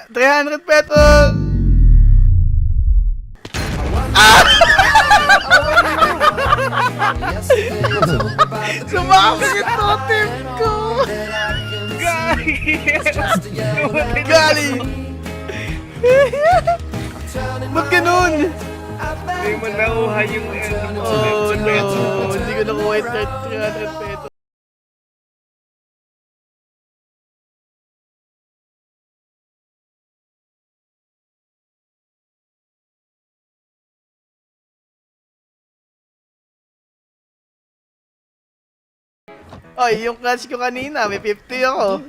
$300 pesos. Sumakit ito, team ko. Galing. Ba't ganun? Hindi mo nakuha yung Oh no, hindi ko nakuha yung $300 pesos. Oy, yung clutch ko kanina, may 50 ako.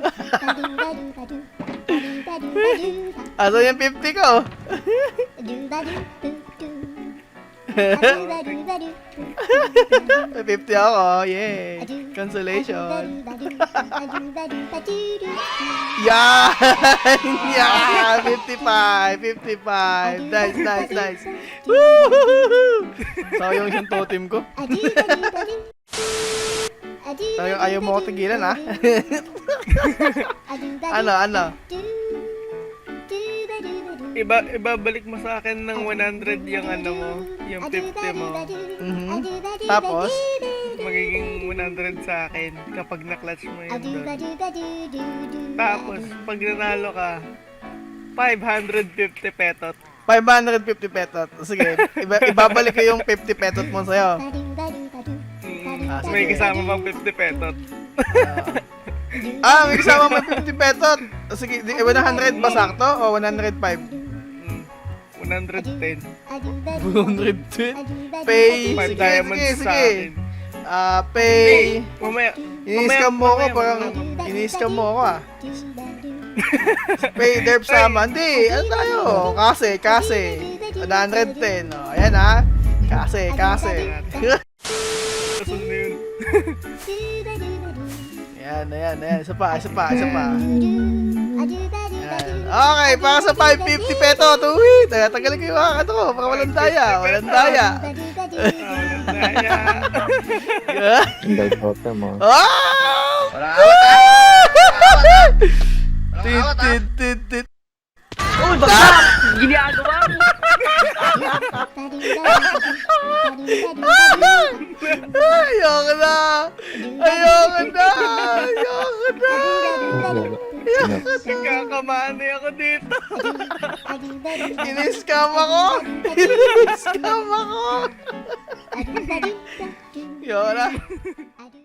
Aso yung 50 ko? May 50 ako, yay! Consolation! Yan! Yan! 55! Nice! Woohoo! Sayang yung totem ko. Sayang ayaw mo ko tigilan, ha? Ano? Ibabalik mo sa akin ng 100 yung ano mo, yung 50 mo. Tapos? Magiging 100 sa akin kapag na-clutch mo yun doon. Tapos, pag nanalo ka, 550 petot. 550 petot. Sige, ibabalik ko yung 50 petot mo sa'yo. May kasama pang 50 petot. May kasama mo 50 petot. Sige, 100 ba sakto o 105? 110. 110? Pay. 5 diamonds sa akin. Pay. Mamaya. Ini-scam mo ako, parang ini-scam mo ako, ah. Pay derp sama. Hindi, ano tayo? Kasi. 110. Oh, ayan, ha. Kasi. Kasun na yun. Ayan. Isa pa. Okay, para sa 550 petot. Uy, tagalin ko yung ano ko, para walang daya. Hindi totem mo. Oh! Tit. Uy, bakit? Ginagawa mo! Ayoko na! Nagkakamani ako dito. Ini-scam ako! Ayoko na!